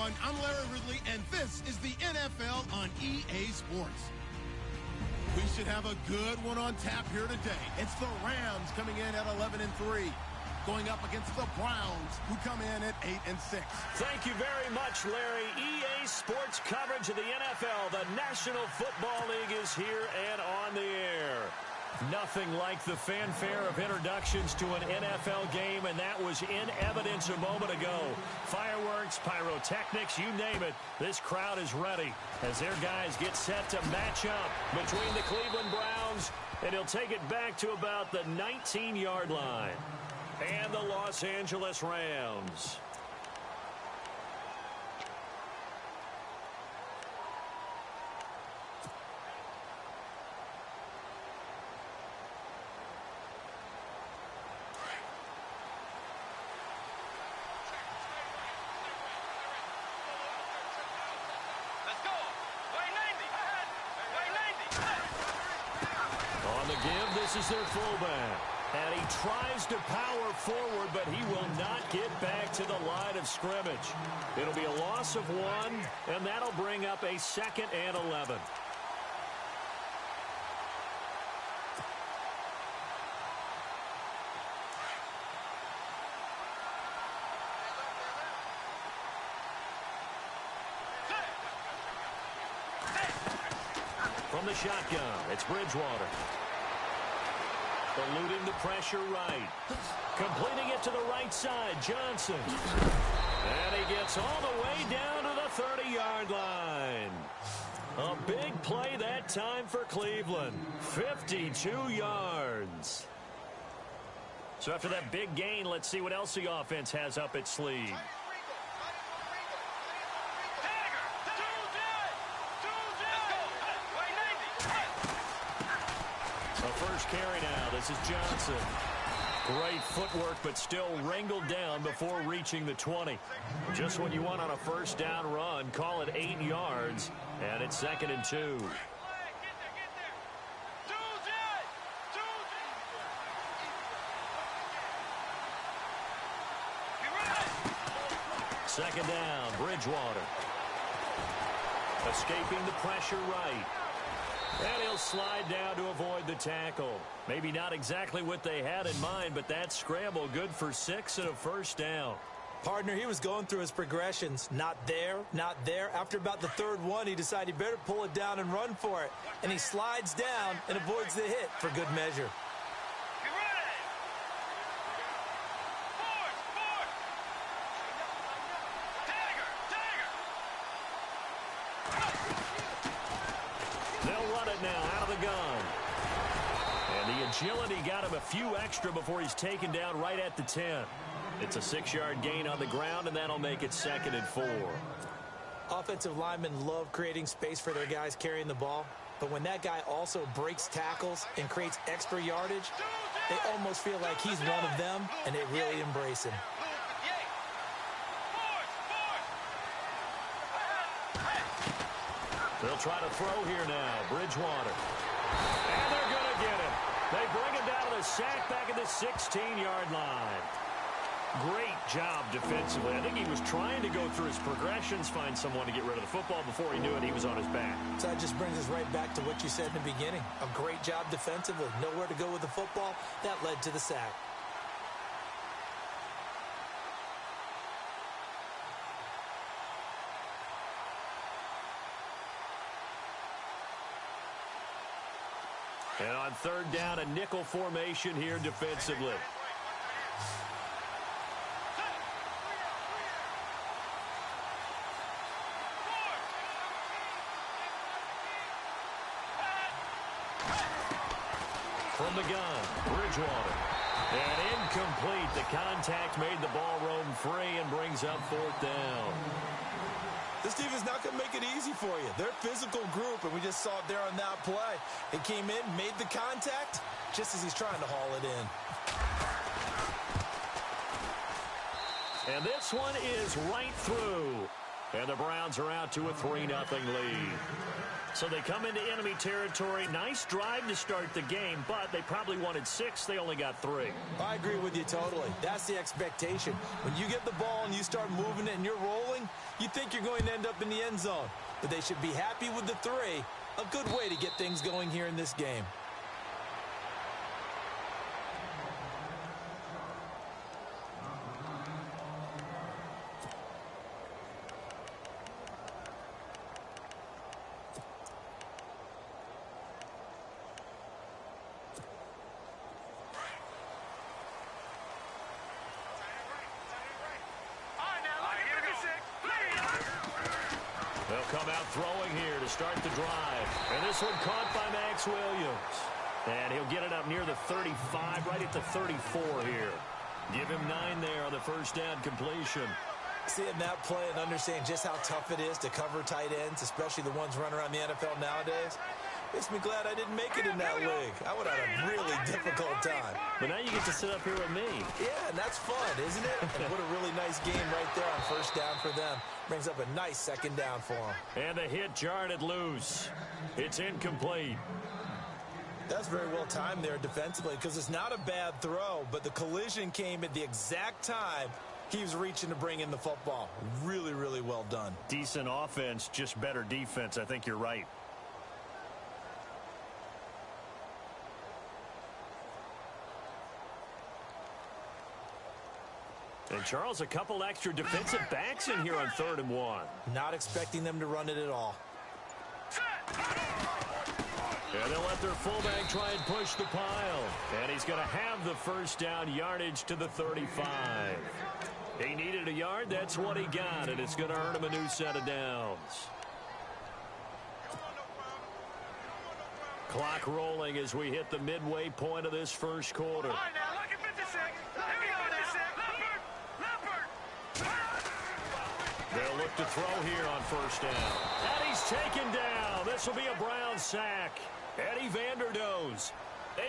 everyone. I'm Larry Ridley, and this is the NFL on EA Sports. We should have a good one on tap here today. It's the Rams coming in at 11-3, going up against the Browns, who come in at 8-6. Thank you very much, Larry. EA Sports coverage of the NFL. The National Football League is here and on the air. Nothing like the fanfare of introductions to an NFL game, and that was in evidence a moment ago. Fireworks, pyrotechnics, you name it. This crowd is ready as their guys get set to match up between the Cleveland Browns, and he'll take it back to about the 19-yard line. And the Los Angeles Rams. This is their fullback, and he tries to power forward, but he will not get back to the line of scrimmage. It'll be a loss of 1, and that'll bring up a 2nd and 11. From the shotgun, it's Bridgewater. Eluding the pressure right. Completing it to the right side, Johnson. And he gets all the way down to the 30-yard line. A big play that time for Cleveland. 52 yards. So after that big gain, let's see what else the offense has up its sleeve. Carry now. This is Johnson. Great footwork, but still wrangled down before reaching the 20. Just what you want on a first down run. Call it 8 yards, and it's 2nd and 2. Second down, Bridgewater. Escaping the pressure right. And he'll slide down to avoid the tackle. Maybe not exactly what they had in mind, but that scramble good for 6 and a first down. Partner, he was going through his progressions. Not there, not there. After about the 3rd one, he decided he better pull it down and run for it. And he slides down and avoids the hit for good measure. Agility got him a few extra before he's taken down right at the 10. It's a 6-yard gain on the ground, and that'll make it 2nd and 4. Offensive linemen love creating space for their guys carrying the ball, but when that guy also breaks tackles and creates extra yardage, they almost feel like he's one of them, and they really embrace him. They'll try to throw here now. Bridgewater. And they're going to get him. They bring him down to the sack back at the 16-yard line. Great job defensively. I think he was trying to go through his progressions, find someone to get rid of the football. Before he knew it, he was on his back. So that just brings us right back to what you said in the beginning. A great job defensively. Nowhere to go with the football. That led to the sack. And on 3rd down, a nickel formation here defensively. From the gun, Bridgewater. And incomplete. The contact made the ball roam free and brings up 4th down. This team is not going to make it easy for you. They're a physical group, and we just saw it there on that play. It came in, made the contact, just as he's trying to haul it in. And this one is right through. And the Browns are out to a 3-0 lead. So they come into enemy territory. Nice drive to start the game, but they probably wanted 6. They only got 3. I agree with you totally. That's the expectation. When you get the ball and you start moving it and you're rolling, you think you're going to end up in the end zone. But they should be happy with the 3. A good way to get things going here in this game. They'll come out throwing here to start the drive. And this one caught by Max Williams. And he'll get it up near the 35, right at the 34 here. Give him 9 there on the first down completion. Seeing that play and understanding just how tough it is to cover tight ends, especially the ones running around the NFL nowadays, makes me glad I didn't make it in that league. I would have had a really difficult time. But now you get to sit up here with me. Yeah, and that's fun, isn't it? And what a really nice game right there on first down for them. Brings up a nice second down for them. And the hit jarred it loose. It's incomplete. That's very well timed there defensively because it's not a bad throw, but the collision came at the exact time he was reaching to bring in the football. Really, really well done. Decent offense, just better defense. I think you're right. And, Charles, a couple extra defensive backs in here on 3rd and 1. Not expecting them to run it at all. And they'll let their fullback try and push the pile. And he's going to have the first down yardage to the 35. He needed a yard. That's what he got. And it's going to earn him a new set of downs. Clock rolling as we hit the midway point of this first quarter. They'll look to throw here on first down. And he's taken down. This will be a Brown sack. Eddie Vanderdoes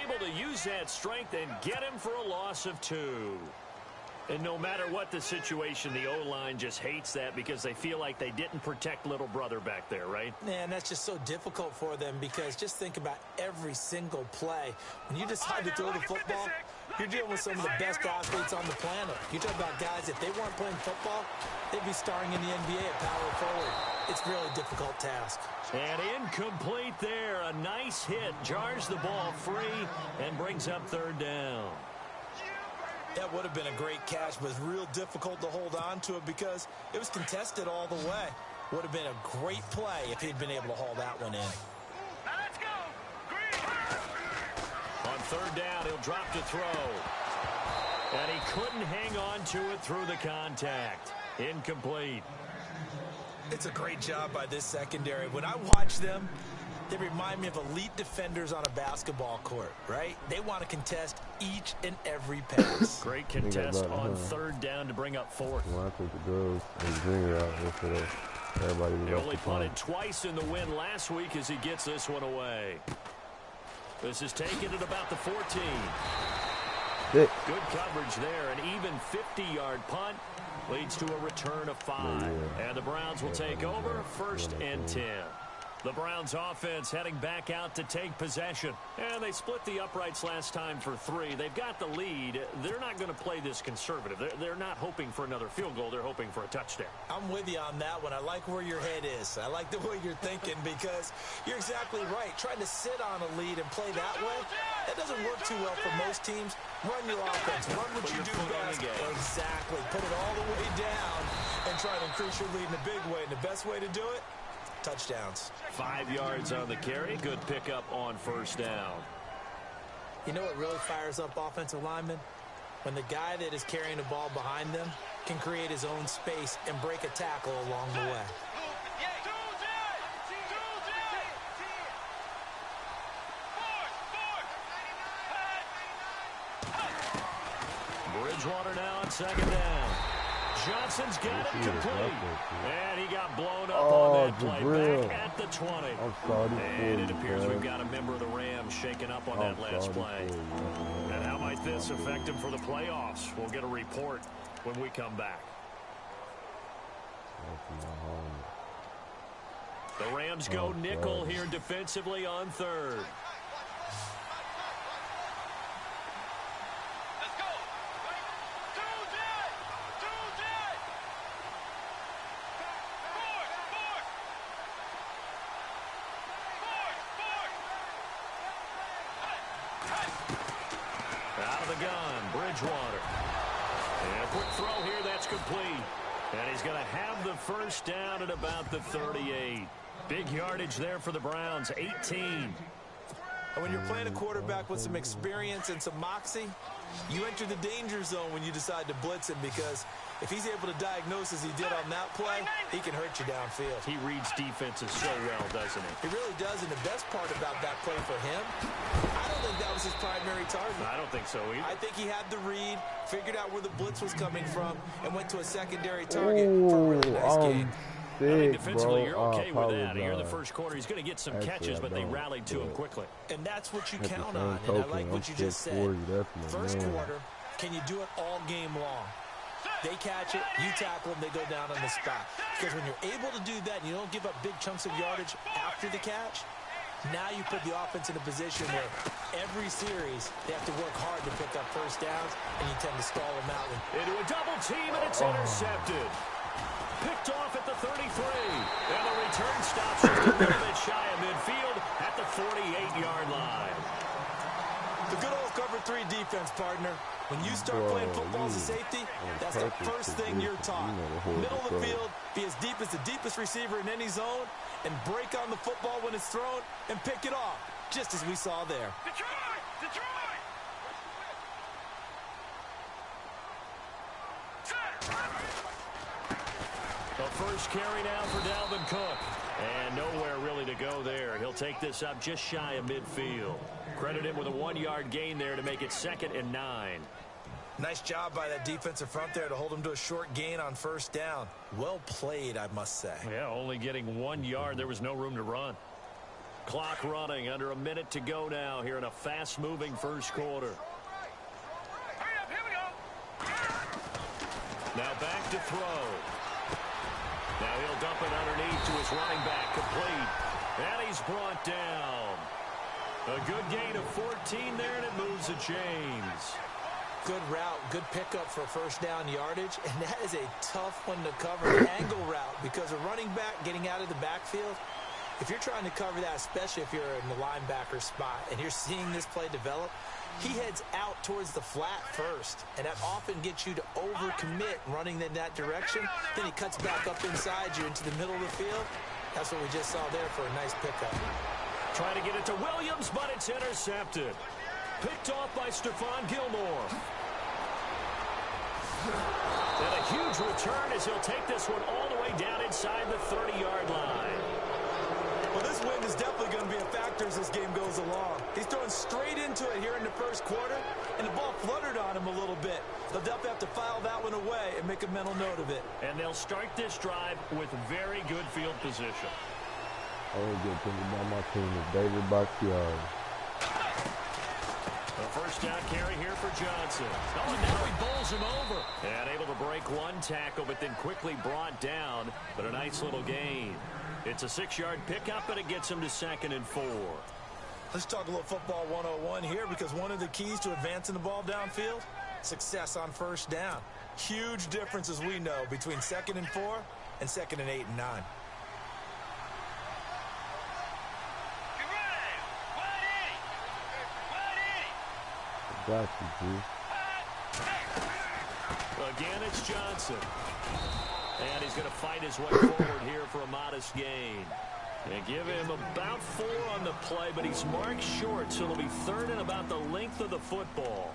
able to use that strength and get him for a loss of 2. And no matter what the situation, the O-line just hates that because they feel like they didn't protect little brother back there, right? Man, that's just so difficult for them because just think about every single play. When you decide to throw the football, you're dealing with some of the best athletes on the planet. You talk about guys, if they weren't playing football, they'd be starring in the NBA at power forward. It's a really difficult task. And incomplete there. A nice hit. Jars the ball free and brings up 3rd down. That would have been a great catch, but it's real difficult to hold on to it because it was contested all the way. Would have been a great play if he'd been able to haul that one in. Let's go. On 3rd down, he'll drop to throw. And he couldn't hang on to it through the contact. Incomplete. It's a great job by this secondary. When I watch them, they remind me of elite defenders on a basketball court, right? They want to contest each and every pass. Great contest on 3rd down to bring up 4th. Well, I took the Bills and Junior out yesterday. Everybody was He only punted twice in the win last week as he gets this one away. This is taken at about the 14. Good coverage there. An even 50-yard punt leads to a return of 5. And the Browns will take over 1st and 10. The Browns offense heading back out to take possession. And they split the uprights last time for 3. They've got the lead. They're not going to play this conservative. They're not hoping for another field goal. They're hoping for a touchdown. I'm with you on that one. I like where your head is. I like the way you're thinking because you're exactly right. Trying to sit on a lead and play that way, that doesn't work too well for most teams. Run your offense. Run what you do best. Exactly. Put it all the way down and try to increase your lead in a big way. And the best way to do it, touchdowns. 5 yards on the carry. Good pickup on 1st down. You know what really fires up offensive linemen? When the guy that is carrying the ball behind them can create his own space and break a tackle along the way. Bridgewater now on 2nd down. Johnson's got it complete. And he got blown up on that play back at the 20. And it appears we've got a member of the Rams shaken up on that last play. And how might this affect him for the playoffs? We'll get a report when we come back. The Rams go nickel here defensively on third. Out of the gun, Bridgewater. And a quick throw here, that's complete. And he's going to have the first down at about the 38. Big yardage there for the Browns, 18. And when you're playing a quarterback with some experience and some moxie, you enter the danger zone when you decide to blitz him, because if he's able to diagnose as he did on that play, he can hurt you downfield. He reads defenses so well, doesn't he? He really does, and the best part about that play for him, I don't think that was his primary target. I don't think so either. I think he had the read, figured out where the blitz was coming from, and went to a secondary target for a really nice game. I mean, defensively, you're okay with that. Here in the first quarter, he's going to get some catches, but they rallied to him quickly. And that's what you count on, and I like what you just said. First quarter, can you do it all game long? They catch it, you tackle them, they go down on the spot. Because when you're able to do that and you don't give up big chunks of yardage after the catch, now you put the offense in a position where every series they have to work hard to pick up first downs, and you tend to stall them out. Into a double team, and it's intercepted. Picked off at the 33. And the return stops just a little bit shy of midfield at the 48-yard line. The good old cover 3 defense, partner. When you start playing football as a safety, that's the first thing you're taught. Middle of the field, be as deep as the deepest receiver in any zone, and break on the football when it's thrown and pick it off, just as we saw there. Detroit! Detroit! The first carry now for Dalvin Cook. And nowhere really to go there. He'll take this up just shy of midfield. Credit him with a 1-yard gain there to make it 2nd and 9. Nice job by that defensive front there to hold him to a short gain on first down. Well played, I must say. Yeah, only getting 1 yard. There was no room to run. Clock running, under a minute to go now here in a fast-moving first quarter. Hurry up, here we go. Now back to throw. Now he'll dump it underneath to his running back, complete. And he's brought down. A good gain of 14 there, and it moves the chains. Good route, good pickup for first down yardage, and that is a tough one to cover, an angle route, because a running back getting out of the backfield, if you're trying to cover that, especially if you're in the linebacker spot, and you're seeing this play develop, he heads out towards the flat first, and that often gets you to overcommit running in that direction. Then he cuts back up inside you into the middle of the field. That's what we just saw there for a nice pickup. Trying to get it to Williams, but it's intercepted. Picked off by Stephon Gilmore. And a huge return as he'll take this one all the way down inside the 30-yard line. Well, this wind is definitely going to be a factor as this game goes along. He's throwing straight into it here in the first quarter, and the ball fluttered on him a little bit. They'll definitely have to file that one away and make a mental note of it. And they'll start this drive with very good field position. Only good thing about my team is David Bakhtiari. The first down carry here for Johnson. Oh, and now he bowls him over. And able to break one tackle, but then quickly brought down. But a nice little gain. It's a 6-yard pickup, and it gets him to 2nd and 4. Let's talk a little football 101 here, because one of the keys to advancing the ball downfield, success on first down. Huge difference, as we know, between 2nd and 4 and 2nd and 8 and 9. Got you, G. Again, it's Johnson. And he's going to fight his way forward here for a modest gain. They give him about 4 on the play, but he's marked short, so it'll be 3rd and about the length of the football.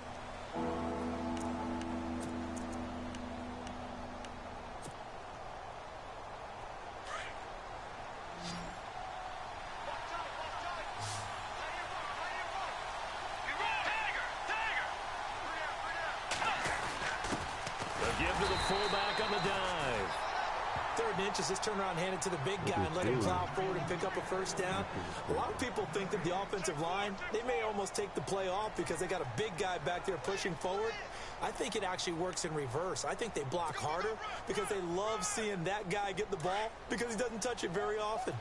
3rd and inches. Just turn around and hand it to the big guy and let him plow forward and pick up a first down. A lot of people think that the offensive line, they may almost take the play off because they got a big guy back there pushing forward. I think it actually works in reverse. I think they block harder because they love seeing that guy get the ball because he doesn't touch it very often.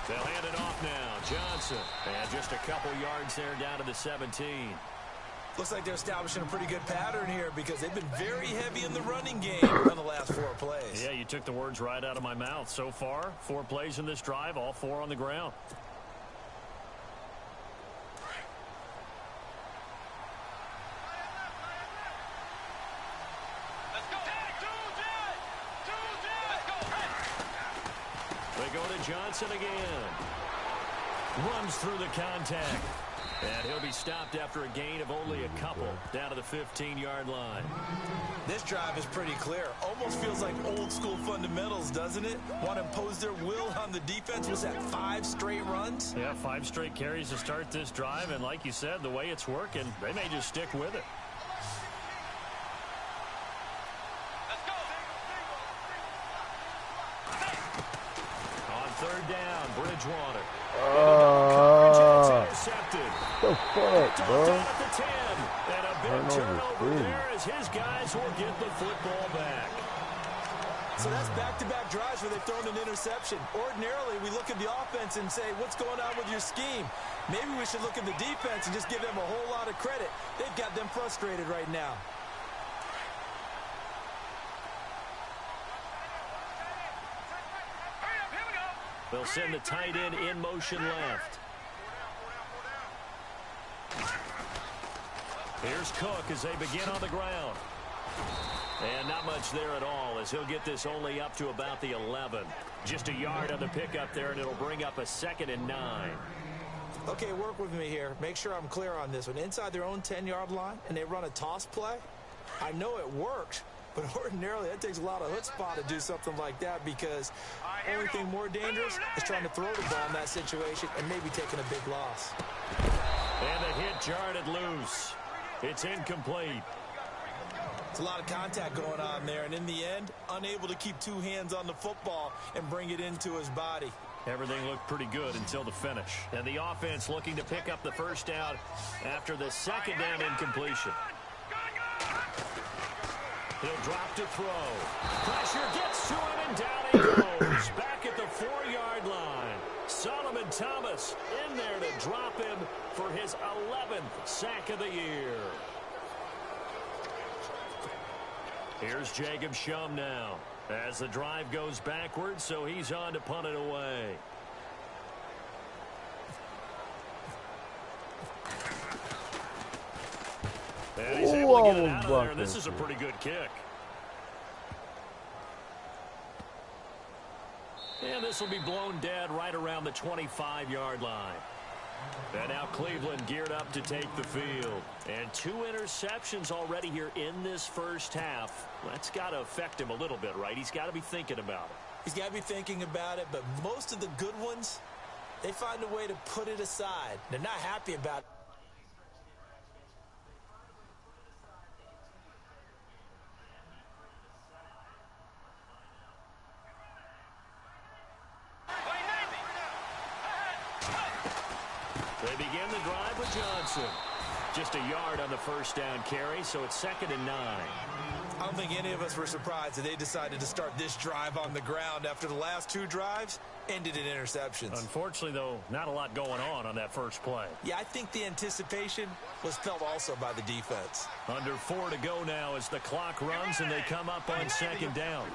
They'll hand it off now. Johnson. And just a couple yards there down to the 17. Looks like they're establishing a pretty good pattern here because they've been very heavy in the running game on the last 4 plays. Yeah, you took the words right out of my mouth. So far, 4 plays in this drive, all 4 on the ground. They go to Johnson again. Runs through the contact. And he'll be stopped after a gain of only a couple down to the 15-yard line. This drive is pretty clear. Almost feels like old school fundamentals, doesn't it? Want to impose their will on the defense. Was that 5 straight runs? Yeah, 5 straight carries to start this drive. And like you said, the way it's working, they may just stick with it. On 3rd down, Bridgewater. Intercepted. The fuck, bro? At the 10. And a big turnover there as his guys will get the football back. So that's back-to-back drives where they've thrown an interception. Ordinarily, we look at the offense and say, what's going on with your scheme? Maybe we should look at the defense and just give them a whole lot of credit. They've got them frustrated right now. They'll send the tight end in motion left. Here's Cook as they begin on the ground. And not much there at all as he'll get this only up to about the 11. Just a yard on the pickup there, and it'll bring up a 2nd and 9. Okay, work with me here. Make sure I'm clear on this one. Inside their own 10-yard line, and they run a toss play. I know it works, but ordinarily that takes a lot of chutzpah to do something like that because the only thing more dangerous is trying to throw the ball in that situation and maybe taking a big loss. And the hit jarred it loose. It's incomplete. It's a lot of contact going on there, and in the end, unable to keep 2 hands on the football and bring it into his body. Everything looked pretty good until the finish. And the offense looking to pick up the first down after the 2nd down incompletion. He'll drop to throw. Pressure gets to him, and down he goes. Back at the 4-yard line. Solomon Thomas in there to drop him for his 11th sack of the year. Here's Jacob Shum now as the drive goes backwards, so he's on to punt it away. And he's able to get it out of there. This is a pretty good kick. And this will be blown dead right around the 25-yard line. And now Cleveland geared up to take the field. And 2 interceptions already here in this first half. That's got to affect him a little bit, right? He's got to be thinking about it. He's got to be thinking about it, but most of the good ones, they find a way to put it aside. They're not happy about it. They begin the drive with Johnson. Just a yard on the first down carry, so it's 2nd and 9. I don't think any of us were surprised that they decided to start this drive on the ground after the last 2 drives ended in interceptions. Unfortunately, though, not a lot going on that first play. Yeah, I think the anticipation was felt also by the defense. Under 4 to go now as the clock runs and they come up on 2nd down.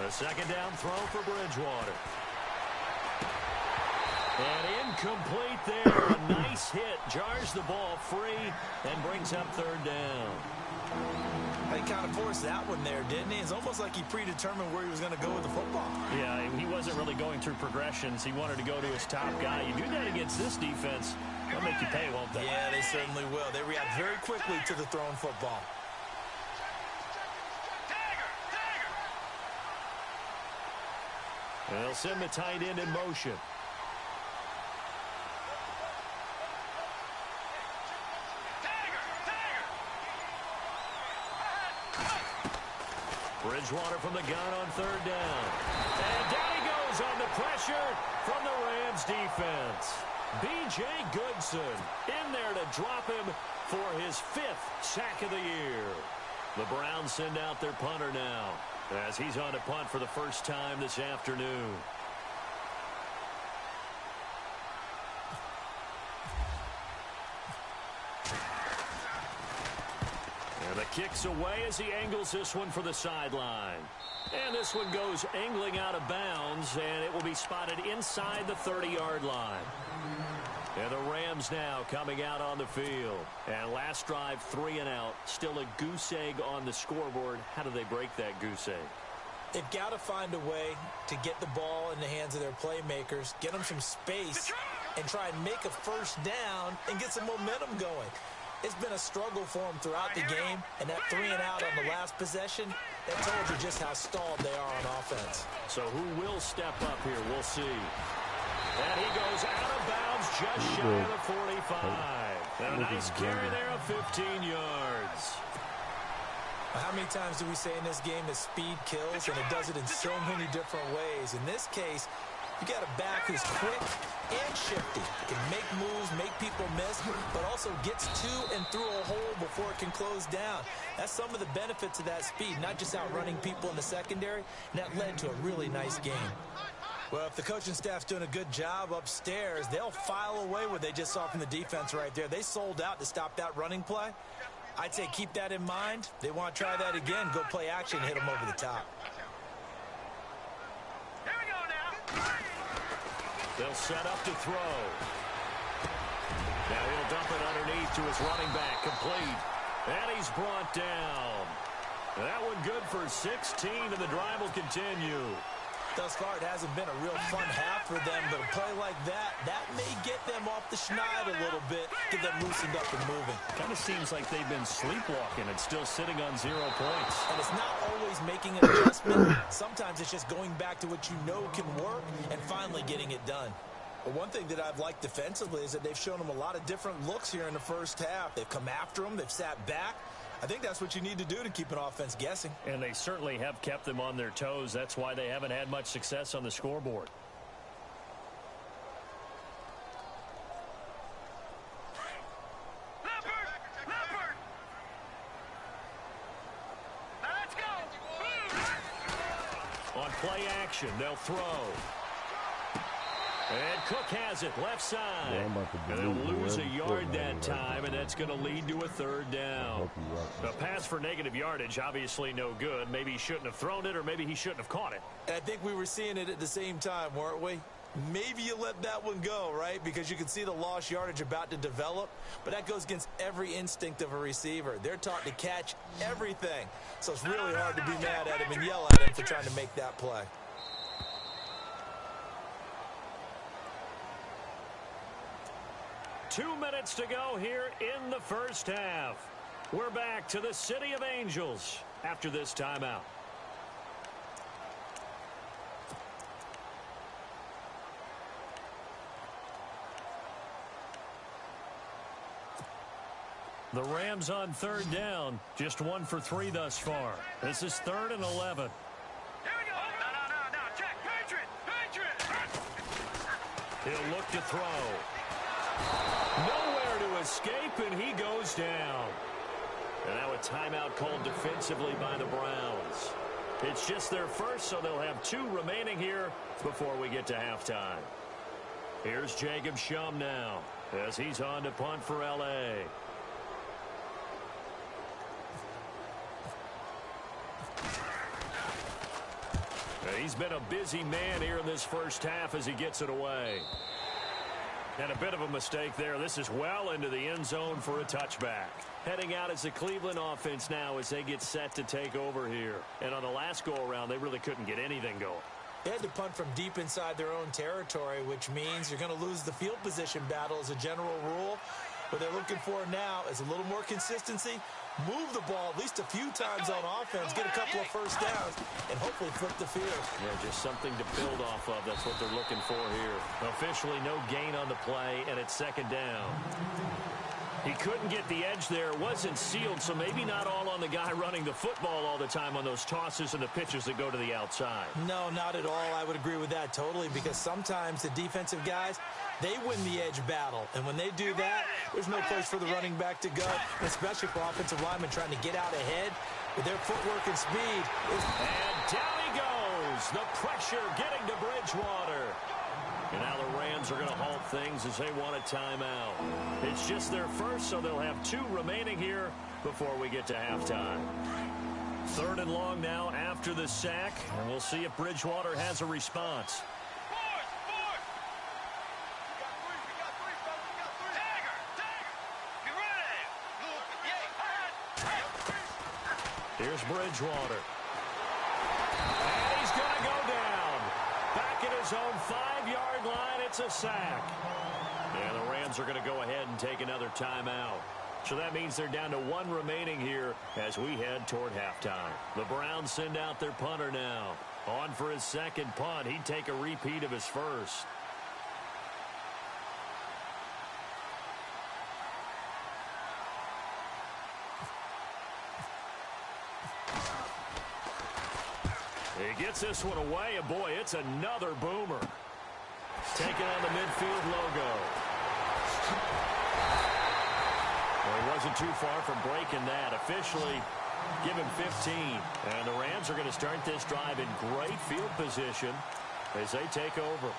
A 2nd down throw for Bridgewater. And incomplete there. A nice hit. Jars the ball free and brings up 3rd down. He kind of forced that one there, didn't he? It's almost like he predetermined where he was going to go with the football. Yeah, he wasn't really going through progressions. He wanted to go to his top guy. You do that against this defense, they'll make you pay, won't they? Yeah, they certainly will. They react very quickly to the thrown football. And they'll send the tight end in motion. Bridgewater from the gun on third down. And down he goes on the pressure from the Rams defense. B.J. Goodson in there to drop him for his 5th sack of the year. The Browns send out their punter now as he's on to punt for the first time this afternoon. And the kick's away as he angles this one for the sideline. And this one goes angling out of bounds, and it will be spotted inside the 30-yard line. And the Rams now coming out on the field. And last drive, 3 and out. Still a goose egg on the scoreboard. How do they break that goose egg? They've got to find a way to get the ball in the hands of their playmakers, get them some space, and try and make a first down and get some momentum going. It's been a struggle for them throughout the game, and that 3 and out on the last possession, that told you just how stalled they are on offense. So who will step up here? We'll see. And he goes out of bounds just shy of the 45. And a nice carry there of 15 yards. How many times do we say in this game that speed kills, and it does it in so many different ways? In this case, you got a back who's quick and shifty. Can make moves, make people miss, but also gets to and through a hole before it can close down. That's some of the benefits of that speed, not just outrunning people in the secondary, and that led to a really nice game. Well, if the coaching staff's doing a good job upstairs, they'll file away what they just saw from the defense right there. They sold out to stop that running play. I'd say keep that in mind. They want to try that again, go play action, hit them over the top. Here we go now. They'll set up to throw. Now he'll dump it underneath to his running back, complete. And he's brought down. That one good for 16, and the drive will continue. Thus far, it hasn't been a real fun half for them, but a play like that may get them off the schneid a little bit, get them loosened up and moving. Kind of seems like they've been sleepwalking and still sitting on 0 points. And it's not always making an adjustment. Sometimes it's just going back to what you know can work and finally getting it done. But one thing that I've liked defensively is that they've shown them a lot of different looks here in the first half. They've come after them. They've sat back. I think that's what you need to do to keep an offense guessing. And they certainly have kept them on their toes. That's why they haven't had much success on the scoreboard. Leopard! Let's go! On play action, they'll throw. And Cook has it, left side. And they'll lose a yard that time, and that's going to lead to a 3rd down. The pass for negative yardage, obviously no good. Maybe he shouldn't have thrown it, or maybe he shouldn't have caught it. I think we were seeing it at the same time, weren't we? Maybe you let that one go, right? Because you can see the lost yardage about to develop, but that goes against every instinct of a receiver. They're taught to catch everything, so it's really hard to be mad at him and yell at him for trying to make that play. Two minutes to go here in the first half. We're back to the City of Angels after this timeout. The Rams on 3rd down, just 1 for 3 thus far. This is 3rd and 11. Here we go. No. Check. Patriot. He'll look to throw. Nowhere to escape, and he goes down. And now a timeout called defensively by the Browns. It's just their first, so they'll have 2 remaining here before we get to halftime. Here's Jacob Shum now as he's on to punt for L.A. He's been a busy man here in this first half as he gets it away. And a bit of a mistake there. This is well into the end zone for a touchback. Heading out as the Cleveland offense now as they get set to take over here. And on the last go-around, they really couldn't get anything going. They had to punt from deep inside their own territory, which means you're going to lose the field position battle as a general rule. What they're looking for now is a little more consistency, move the ball at least a few times on offense, get a couple of first downs, and hopefully flip the field. Yeah, just something to build off of. That's what they're looking for here. Officially no gain on the play, and it's second down. He couldn't get the edge there. It wasn't sealed, so maybe not all on the guy running the football all the time on those tosses and the pitches that go to the outside. No, not at all. I would agree with that totally, because sometimes the defensive guys, they win the edge battle. And when they do that, there's no place for the running back to go, especially for offensive linemen trying to get out ahead with their footwork and speed. And down he goes. The pressure getting to Bridgewater. And now the Rams are going to halt things as they want a timeout. It's just their first, so they'll have 2 remaining here before we get to halftime. 3rd and long now after the sack, and we'll see if Bridgewater has a response. Here's Bridgewater. And he's going to go down. Back at his own 5-yard line, it's a sack. And the Rams are going to go ahead and take another timeout. So that means they're down to 1 remaining here as we head toward halftime. The Browns send out their punter now. On for his second punt. He'd take a repeat of his first. He gets this one away, and boy, it's another boomer. Taking on the midfield logo. Well, he wasn't too far from breaking that. Officially, give him 15. And the Rams are going to start this drive in great field position as they take over.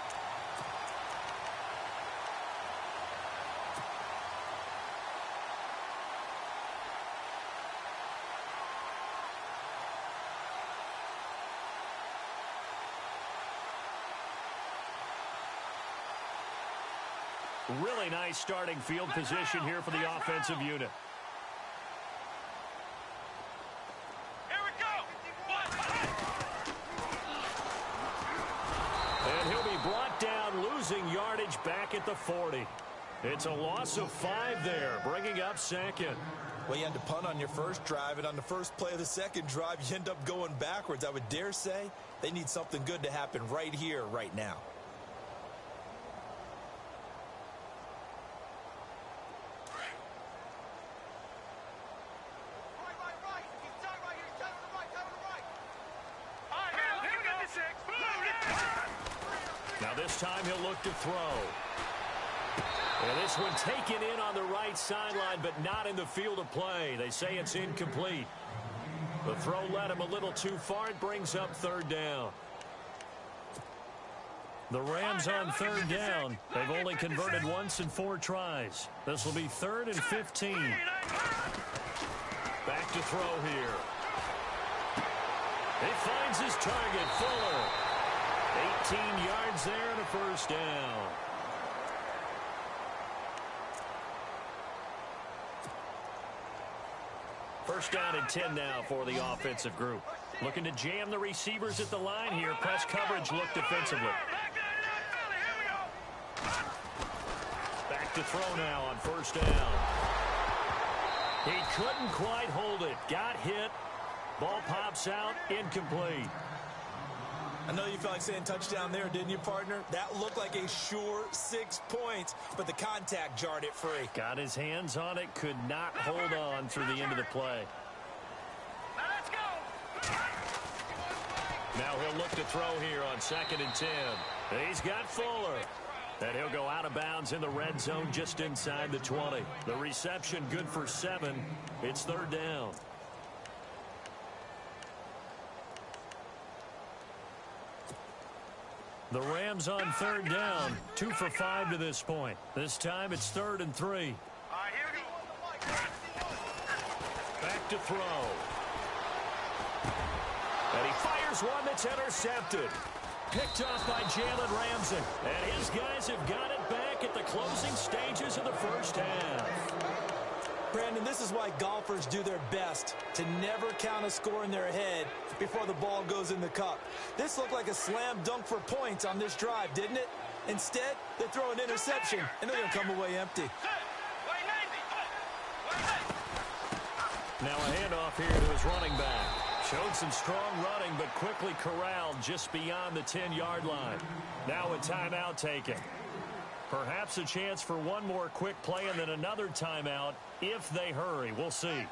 Really nice starting field position here for the offensive unit. Here we go. And he'll be brought down, losing yardage back at the 40. It's a loss of 5 there, bringing up second. Well, you had to punt on your first drive, and on the first play of the second drive, you end up going backwards. I would dare say they need something good to happen right here, right now. Now this time he'll look to throw. And this one taken in on the right sideline, but not in the field of play. They say it's incomplete. The throw led him a little too far. It brings up 3rd down. The Rams on 3rd down. They've only converted once in 4 tries. This will be 3rd and 15. Back to throw here. He finds his target, Fuller. 18 yards there and a first down. First down and 10 now for the offensive group. Looking to jam the receivers at the line here. Press coverage look defensively. Back to throw now on first down. He couldn't quite hold it. Got hit. Ball pops out. Incomplete. I know you felt like saying touchdown there, didn't you, partner? That looked like a sure 6 points, but the contact jarred it free. Got his hands on it, could not hold on through the end of the play. Now let's go. Now he'll look to throw here on 2nd and 10. He's got Fuller. And he'll go out of bounds in the red zone just inside the 20. The reception good for 7. It's 3rd down. The Rams on 3rd down, 2 for 5 to this point. This time it's 3rd and 3. All right, here we go. Back to throw. And he fires one that's intercepted. Picked off by Jalen Ramsey. And his guys have got it back at the closing stages of the first half. Brandon, this is why golfers do their best to never count a score in their head before the ball goes in the cup. This looked like a slam dunk for points on this drive, didn't it? Instead, they throw an interception, and they're going to come away empty. Now a handoff here to his running back. Showed some strong running, but quickly corralled just beyond the 10-yard line. Now a timeout taken. Perhaps a chance for one more quick play and then another timeout if they hurry. We'll see.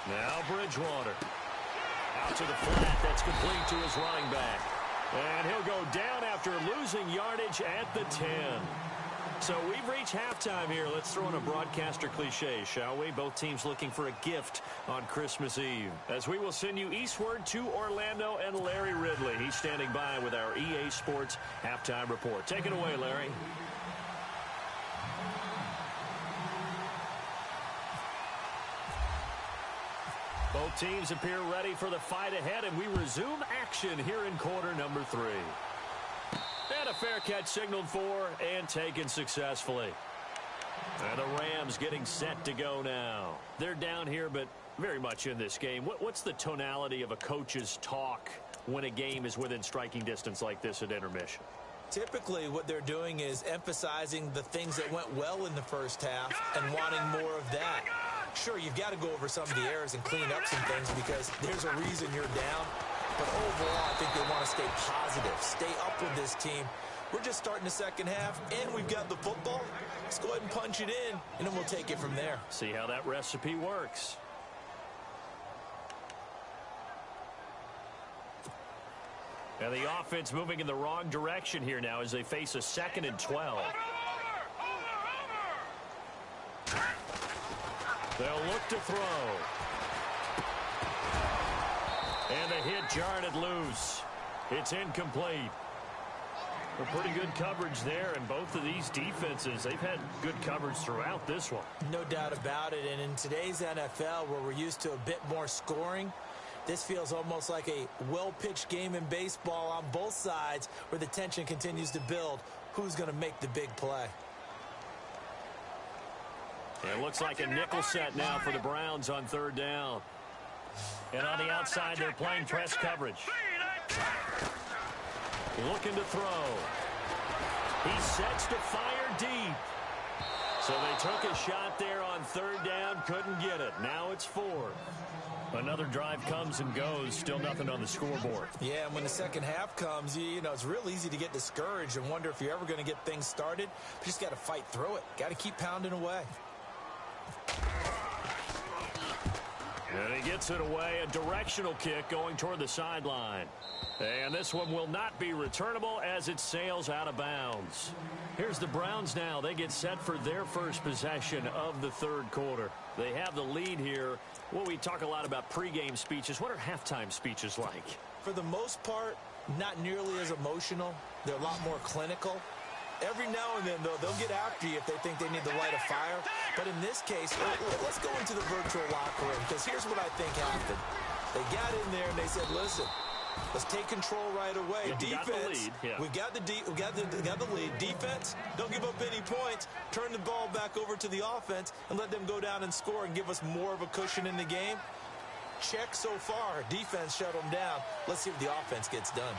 Now Bridgewater. Out to the flat. That's complete to his running back. And he'll go down after losing yardage at the 10. So we've reached halftime here. Let's throw in a broadcaster cliche, shall we? Both teams looking for a gift on Christmas Eve. As we will send you eastward to Orlando and Larry Ridley. He's standing by with our EA Sports halftime report. Take it away, Larry. Both teams appear ready for the fight ahead, and we resume action here in quarter number 3. And a fair catch signaled for and taken successfully. And the Rams getting set to go now. They're down here, but very much in this game. What's the tonality of a coach's talk when a game is within striking distance like this at intermission? Typically, what they're doing is emphasizing the things that went well in the first half and wanting more of that. Sure, you've got to go over some of the errors and clean up some things because there's a reason you're down. But overall, I think they want to stay positive, stay up with this team. We're just starting the second half, and we've got the football. Let's go ahead and punch it in, and then we'll take it from there. See how that recipe works. And the offense moving in the wrong direction here now as they face a 2nd and 12. They'll look to throw. And the hit jarred it loose. It's incomplete. A pretty good coverage there, and both of these defenses, they've had good coverage throughout this one. No doubt about it, and in today's NFL, where we're used to a bit more scoring, this feels almost like a well-pitched game in baseball on both sides where the tension continues to build. Who's going to make the big play? It looks like a nickel set now for the Browns on 3rd down. And on the outside, they're playing press coverage. Looking to throw. He sets to fire deep. So they took a shot there on 3rd down, couldn't get it. Now it's 4th. Another drive comes and goes, still nothing on the scoreboard. Yeah, and when the second half comes, you know, it's real easy to get discouraged and wonder if you're ever going to get things started. You just got to fight through it. Got to keep pounding away. And he gets it away, a directional kick going toward the sideline. And this one will not be returnable as it sails out of bounds. Here's the Browns now. They get set for their first possession of the 3rd quarter. They have the lead here. Well, we talk a lot about pregame speeches. What are halftime speeches like? For the most part, not nearly as emotional. They're a lot more clinical. Every now and then, though, they'll get after you if they think they need to light a fire. But in this case, let's go into the virtual locker room, because here's what I think happened. They got in there and they said, listen, let's take control right away. Defense, we got the lead. Defense, don't give up any points. Turn the ball back over to the offense and let them go down and score and give us more of a cushion in the game. Check so far. Defense shut them down. Let's see what the offense gets done.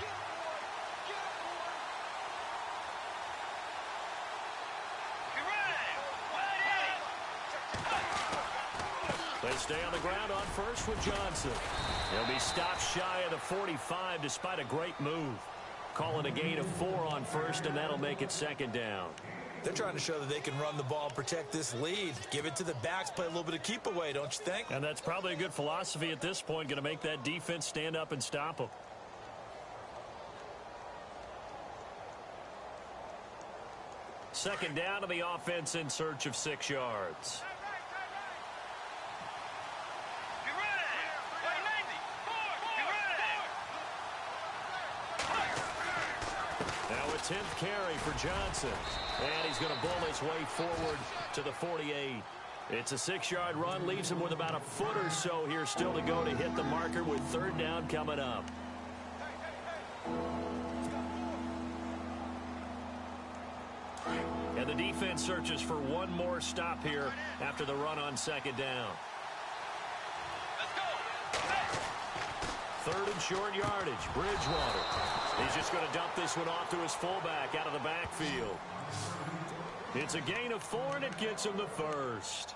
They stay on the ground on first with Johnson. He'll be stopped shy of the 45 despite a great move. Calling a gain of 4 on first, and that'll make it 2nd down. They're trying to show that they can run the ball and protect this lead. Give it to the backs, play a little bit of keep away, don't you think? And that's probably a good philosophy at this point, going to make that defense stand up and stop them. Second down to the offense in search of 6 yards. Now a 10th carry for Johnson. And he's going to bull his way forward to the 48. It's a 6-yard run, leaves him with about a foot or so here still to go to hit the marker with 3rd down coming up. defense searches for one more stop here after the run on second down. Third and short yardage. Bridgewater. He's just going to dump this one off to his fullback out of the backfield. It's a gain of 4, and it gets him the first.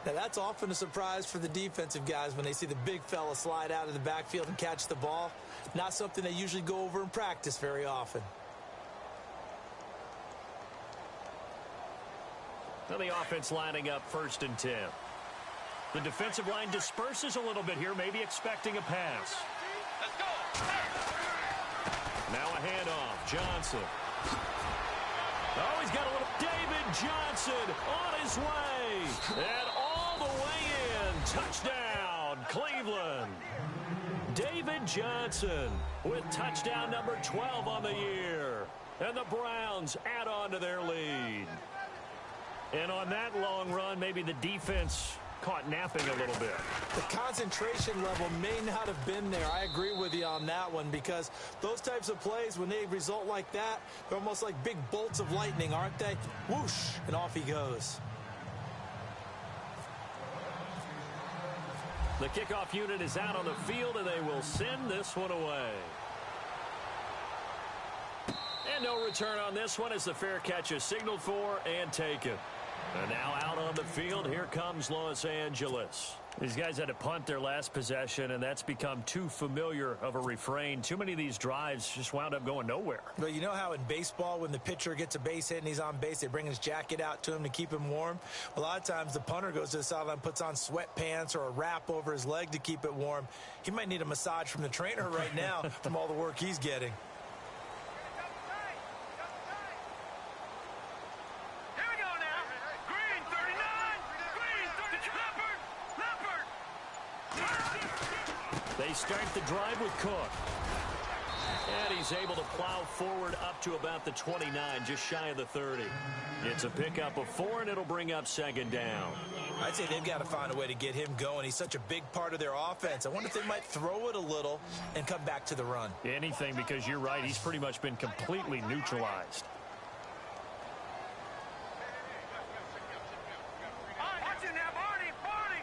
Now, that's often a surprise for the defensive guys when they see the big fella slide out of the backfield and catch the ball. Not something they usually go over in practice very often. Now the offense lining up 1st and 10. The defensive line disperses a little bit here, maybe expecting a pass. Let's go. Now a handoff. Johnson. Oh, he's got a little David Johnson on his way. And all the way in. Touchdown, Cleveland. David Johnson with touchdown number 12 on the year. And the Browns add on to their lead. And on that long run, maybe the defense caught napping a little bit. The concentration level may not have been there. I agree with you on that one, because those types of plays, when they result like that, they're almost like big bolts of lightning, aren't they? Whoosh, and off he goes. The kickoff unit is out on the field, and they will send this one away. And no return on this one as the fair catch is signaled for and taken. And now out on the field, here comes Los Angeles. These guys had to punt their last possession, and that's become too familiar of a refrain. Too many of these drives just wound up going nowhere. But you know how in baseball, when the pitcher gets a base hit and he's on base, they bring his jacket out to him to keep him warm? A lot of times the punter goes to the sideline, puts on sweatpants or a wrap over his leg to keep it warm. He might need a massage from the trainer right now from all the work he's getting. They start the drive with Cook. And he's able to plow forward up to about the 29, just shy of the 30. It's a pickup of 4, and it'll bring up 2nd down. I'd say they've got to find a way to get him going. He's such a big part of their offense. I wonder if they might throw it a little and come back to the run. Anything, because you're right. He's pretty much been completely neutralized. Watch it now, Barney! Barney!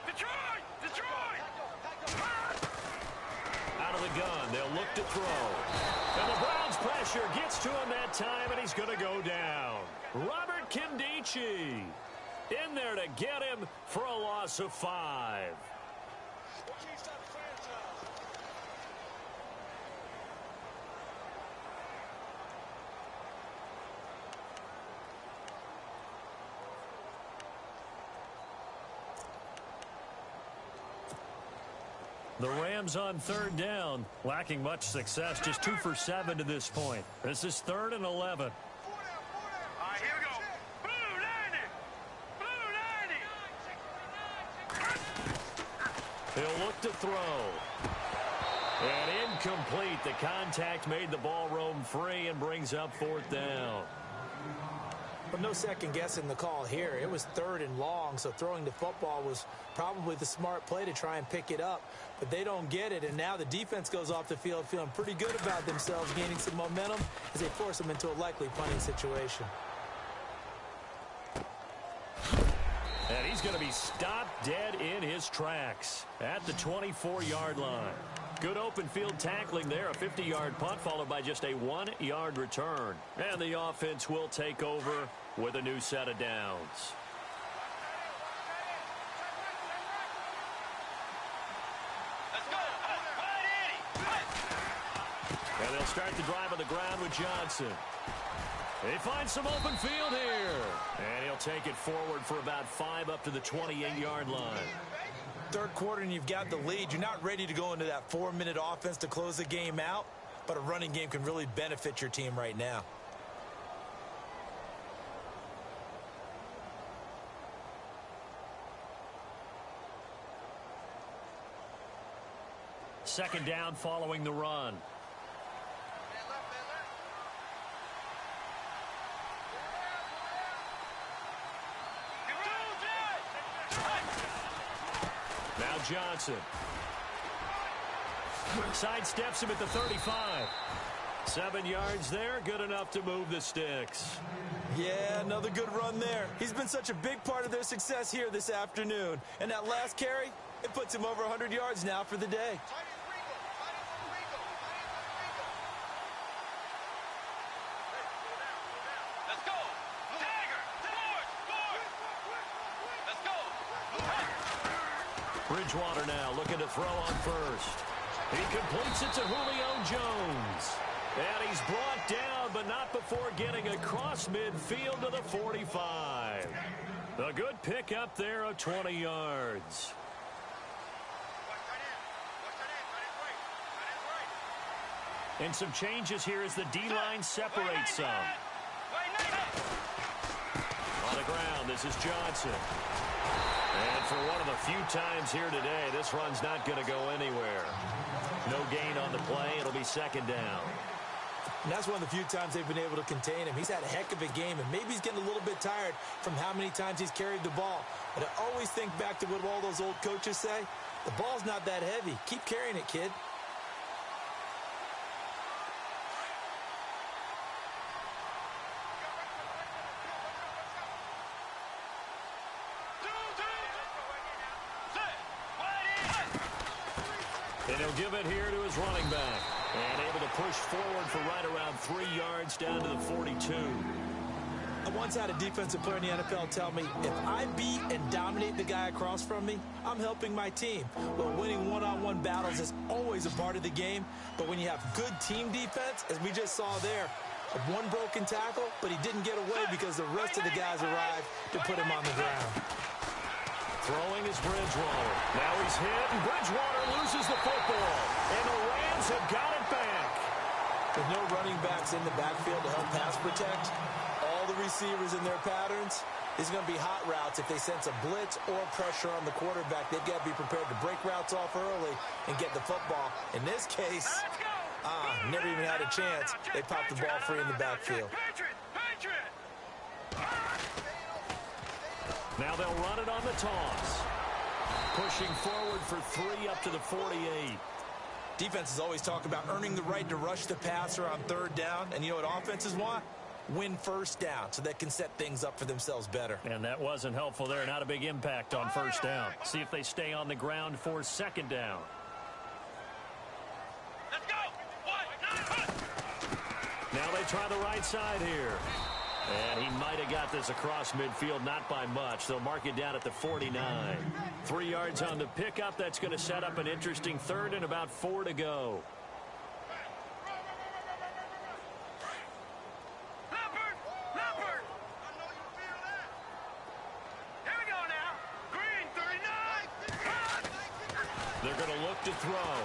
Detroit! Detroit! Out of the gun, they'll look to throw. And the Browns' pressure gets to him that time, and he's going to go down. Robert Nkemdiche in there to get him for a loss of 5. The Rams on 3rd down, lacking much success, just 2 for 7 to this point. This is 3rd and 11. All right, here we go. Blue 90! Blue 90! He'll look to throw. And incomplete. The contact made the ball roam free and brings up 4th down. But no second guessing the call here. It was 3rd and long, so throwing the football was probably the smart play to try and pick it up. But they don't get it, and now the defense goes off the field feeling pretty good about themselves, gaining some momentum as they force them into a likely punting situation. And he's going to be stopped dead in his tracks at the 24-yard line. Good open field tackling there. A 50-yard punt followed by just a 1-yard return. And the offense will take over with a new set of downs. Let's go! Right, Eddie! And they'll start the drive on the ground with Johnson. They find some open field here. And he'll take it forward for about 5 up to the 28-yard line. 3rd quarter and you've got the lead. You're not ready to go into that 4-minute offense to close the game out, but a running game can really benefit your team right now. Second down following the run. Now Johnson. Sidesteps him at the 35. 7 yards there, good enough to move the sticks. Yeah, another good run there. He's been such a big part of their success here this afternoon. And that last carry, it puts him over 100 yards now for the day. Let's go. Dagger. Let's go. Bridgewater now looking to throw on first. He completes it to Julio Jones. And he's brought down, but not before getting across midfield to the 45. A good pickup there of 20 yards. And some changes here as the D-line separates some. On the ground, this is Johnson. And for one of the few times here today, this run's not going to go anywhere. No gain on the play. It'll be second down. And that's one of the few times they've been able to contain him. He's had a heck of a game, and maybe he's getting a little bit tired from how many times he's carried the ball. But I always think back to what all those old coaches say. The ball's not that heavy. Keep carrying it, kid. And he'll give it here to his running back. And able to push forward for right around 3 yards down to the 42. I once had a defensive player in the NFL tell me, if I beat and dominate the guy across from me, I'm helping my team. Well, winning one-on-one battles is always a part of the game. But when you have good team defense, as we just saw there, one broken tackle, but he didn't get away because the rest of the guys arrived to put him on the ground. Throwing is Bridgewater. Now he's hit, and Bridgewater loses the football. And the Rams have got it back. With no running backs in the backfield to help pass protect, all the receivers in their patterns, it's going to be hot routes. If they sense a blitz or pressure on the quarterback, they've got to be prepared to break routes off early and get the football. In this case, never even had a chance. They popped the ball free in the backfield. Now they'll run it on the toss. Pushing forward for 3 up to the 48. Defenses always talk about earning the right to rush the passer on third down. And you know what offenses want? Win first down so they can set things up for themselves better. And that wasn't helpful there. Not a big impact on first down. See if they stay on the ground for second down. Let's go. Now they try the right side here. And he might have got this across midfield, not by much. They'll mark it down at the 49. 3 yards on the pickup. That's going to set up an interesting third and about 4 to go. Leopard. Here we go now. Green 39. They're going to look to throw.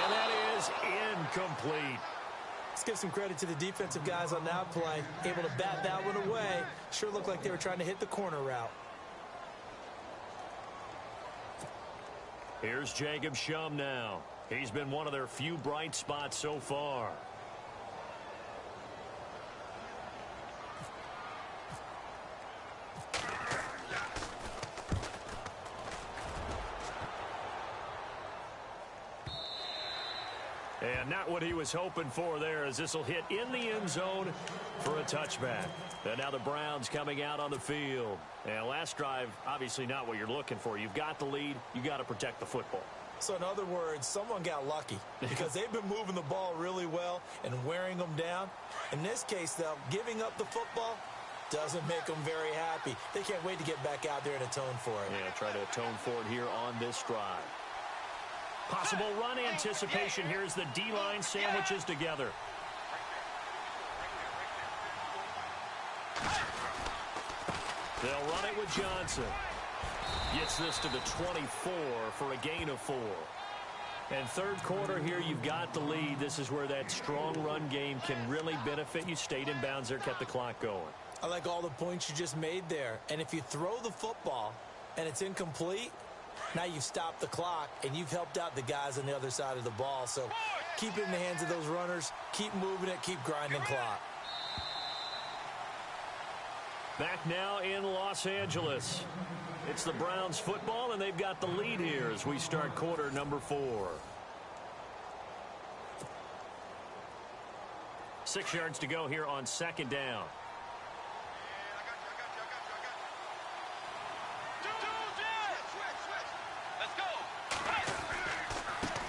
And that is incomplete. Let's give some credit to the defensive guys on that play. Able to bat that one away. Sure looked like they were trying to hit the corner route. Here's Jacob Shum now. He's been one of their few bright spots so far. And not what he was hoping for there, as this will hit in the end zone for a touchback. And now the Browns coming out on the field. And last drive, obviously not what you're looking for. You've got the lead. You've got to protect the football. So in other words, someone got lucky because they've been moving the ball really well and wearing them down. In this case, though, giving up the football doesn't make them very happy. They can't wait to get back out there and atone for it. Yeah, try to atone for it here on this drive. Possible run anticipation here as the D-line sandwiches together. They'll run it with Johnson. Gets this to the 24 for a gain of 4. And third quarter here, you've got the lead. This is where that strong run game can really benefit you. Stayed in bounds there, kept the clock going. I like all the points you just made there. And if you throw the football and it's incomplete, now you've stopped the clock and you've helped out the guys on the other side of the ball. So keep it in the hands of those runners. Keep moving it. Keep grinding clock. Back now in Los Angeles. It's the Browns football, and they've got the lead here as we start quarter number 4. 6 yards to go here on second down.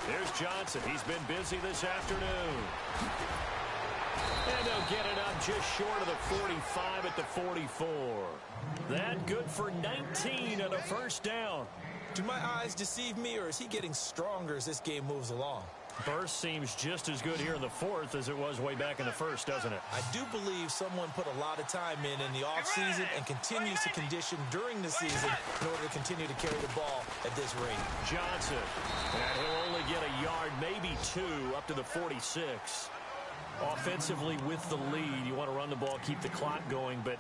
Here's Johnson. He's been busy this afternoon. And they'll get it up just short of the 45 at the 44. That good for 19 and a first down. Do my eyes deceive me, or is he getting stronger as this game moves along? Burst seems just as good here in the fourth as it was way back in the first, doesn't it? I do believe someone put a lot of time in the offseason and continues to condition during the season in order to continue to carry the ball at this rate. Johnson, and he'll only get a yard, maybe 2, up to the 46. Offensively with the lead, you want to run the ball, keep the clock going, but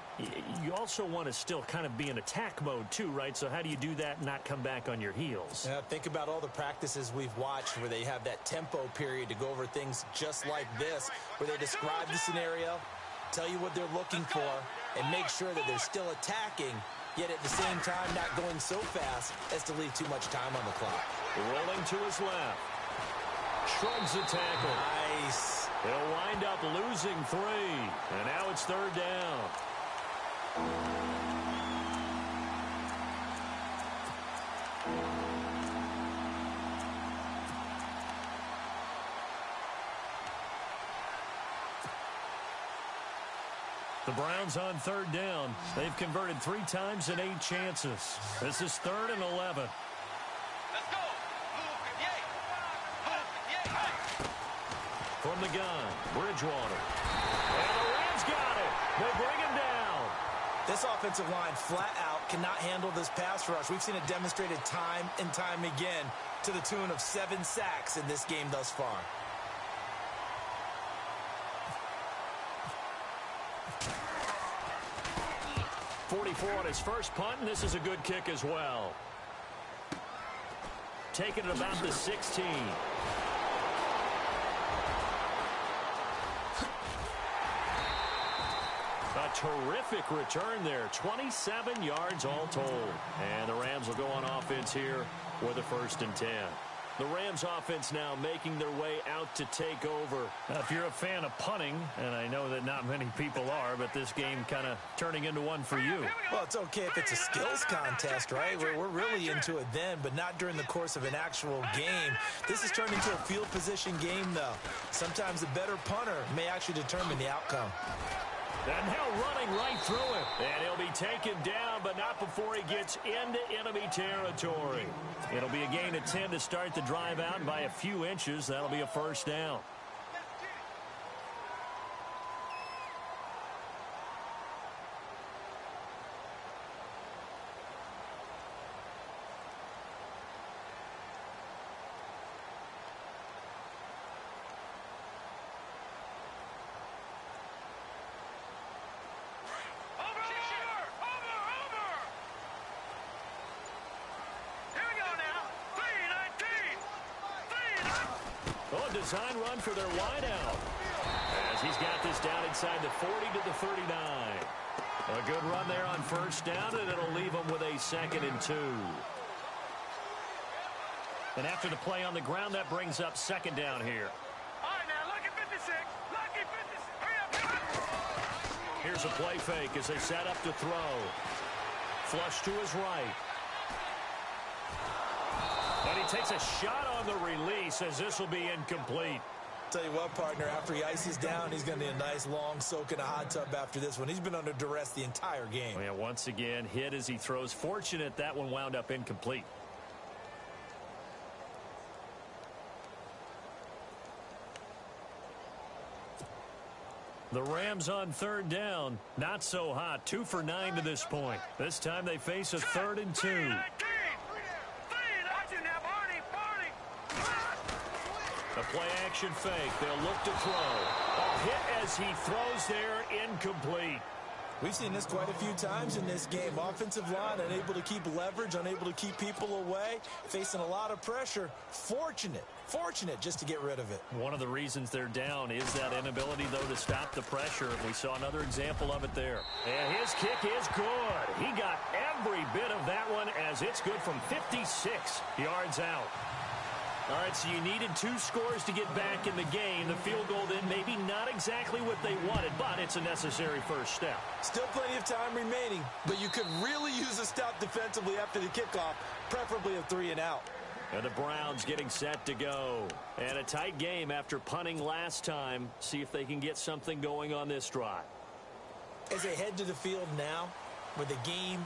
you also want to still kind of be in attack mode too, right? So how do you do that and not come back on your heels? Yeah, think about all the practices we've watched where they have that tempo period to go over things just like this, where they describe the scenario, tell you what they're looking for, and make sure that they're still attacking, yet at the same time not going so fast as to leave too much time on the clock. Rolling to his left. Shrugs the tackle. Nice. They'll wind up losing 3. And now it's third down. The Browns on third down. They've converted 3 times in 8 chances. This is 3rd and 11. From the gun, Bridgewater. And the Rams got it. They bring him down. This offensive line flat out cannot handle this pass rush. We've seen it demonstrated time and time again to the tune of 7 sacks in this game thus far. .44 on his first punt, and this is a good kick as well. Taking it about the 16. A terrific return there. 27 yards all told. And the Rams will go on offense here with a 1st and 10. The Rams offense now making their way out to take over. Now, if you're a fan of punting, and I know that not many people are, but this game kind of turning into one for you. Well, it's okay if it's a skills contest, right? We're really into it then, but not during the course of an actual game. This has turned into a field position game, though. Sometimes the better punter may actually determine the outcome. And now running right through it. And he'll be taken down, but not before he gets into enemy territory. It'll be a gain of 10 to start the drive out, and by a few inches, that'll be a first down. Design run for their wideout. As he's got this down inside the 40 to the 39. A good run there on first down, and it'll leave them with a 2nd and 2. And after the play on the ground, that brings up 2nd down here. All right, now, lucky 56. Lucky 56. Hurry up. Here's a play fake as they set up to throw. Flush to his right. And he takes a shot on the release as this will be incomplete. Tell you what, partner, after he ices down, he's going to need a nice long soak in a hot tub after this one. He's been under duress the entire game. Oh, yeah, once again, hit as he throws. Fortunate that one wound up incomplete. The Rams on third down. Not so hot. 2 for 9 to this point. This time they face a 3rd and 2. A play-action fake. They'll look to throw. A hit as he throws there, incomplete. We've seen this quite a few times in this game. Offensive line unable to keep leverage, unable to keep people away, facing a lot of pressure. Fortunate just to get rid of it. One of the reasons they're down is that inability, though, to stop the pressure. We saw another example of it there. And his kick is good. He got every bit of that one as it's good from 56 yards out. All right, so you needed 2 scores to get back in the game. The field goal then maybe not exactly what they wanted, but it's a necessary first step. Still plenty of time remaining, but you could really use a stop defensively after the kickoff, preferably a 3-and-out. And the Browns getting set to go. And a tight game after punting last time. See if they can get something going on this drive. As they head to the field now, with the game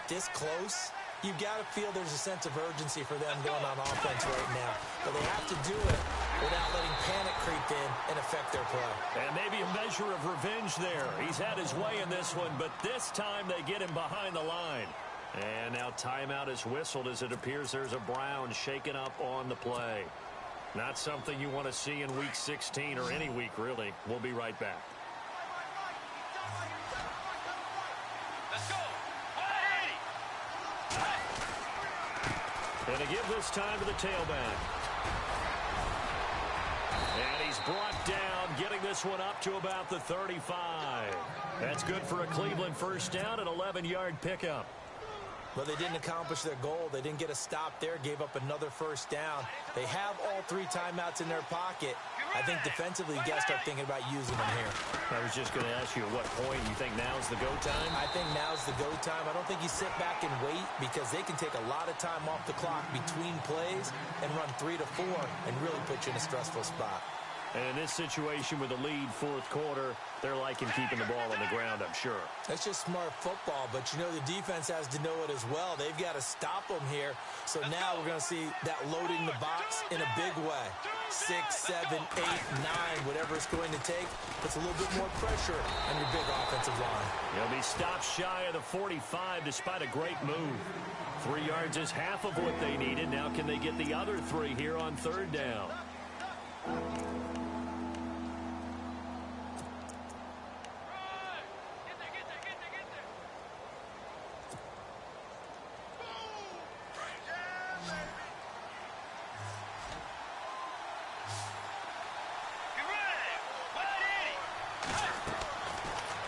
this close, you've got to feel there's a sense of urgency for them going on offense right now. But they have to do it without letting panic creep in and affect their play. And maybe a measure of revenge there. He's had his way in this one, but this time they get him behind the line. And now timeout is whistled as it appears there's a Brown shaken up on the play. Not something you want to see in Week 16 or any week, really. We'll be right back. Let's go. 180. And to give this time to the tailback. And he's brought down, getting this one up to about the 35. That's good for a Cleveland first down, an 11-yard pickup. Well, they didn't accomplish their goal. They didn't get a stop there, gave up another first down. They have all 3 timeouts in their pocket. I think defensively, you got to start thinking about using them here. I was just going to ask you at what point you think now's the go time? I think now's the go time. I don't think you sit back and wait because they can take a lot of time off the clock between plays and run 3 to 4 and really put you in a stressful spot. And in this situation with the lead fourth quarter, they're liking keeping the ball on the ground, I'm sure. That's just smart football, but you know the defense has to know it as well. They've got to stop them here. So now we're going to see that loading the box in a big way. 6, 7, 8, 9, whatever it's going to take, puts a little bit more pressure on your big offensive line. He'll be stopped shy of the 45 despite a great move. 3 yards is half of what they needed. Now can they get the other 3 here on third down?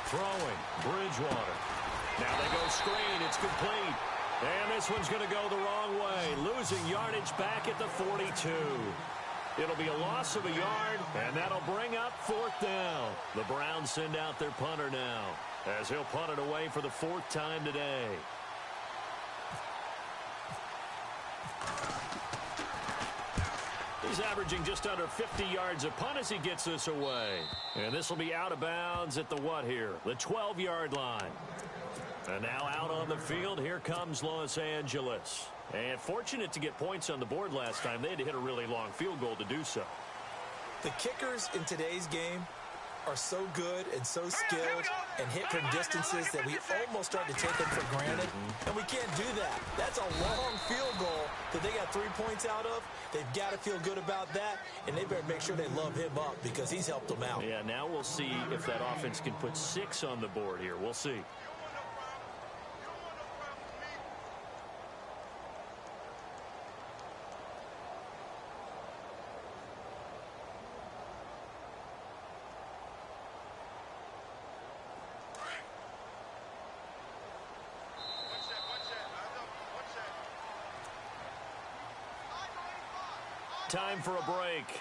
Throwing, Bridgewater. Now they go screen, it's complete. And this one's going to go the wrong way. Losing yardage back at the 42. It'll be a loss of a yard, and that'll bring up fourth down. The Browns send out their punter now, as he'll punt it away for the 4th time today. He's averaging just under 50 yards a punt as he gets this away. And this will be out of bounds at the what here? The 12-yard line. And now out on the field, here comes Los Angeles. And fortunate to get points on the board last time. They had to hit a really long field goal to do so. The kickers in today's game are so good and so skilled and hit from distances that we almost start to take them for granted. And we can't do that. That's a long field goal that they got 3 points out of. They've got to feel good about that, and they better make sure they love him up because he's helped them out. Yeah, now we'll see if that offense can put 6 on the board here. We'll see. Time for a break.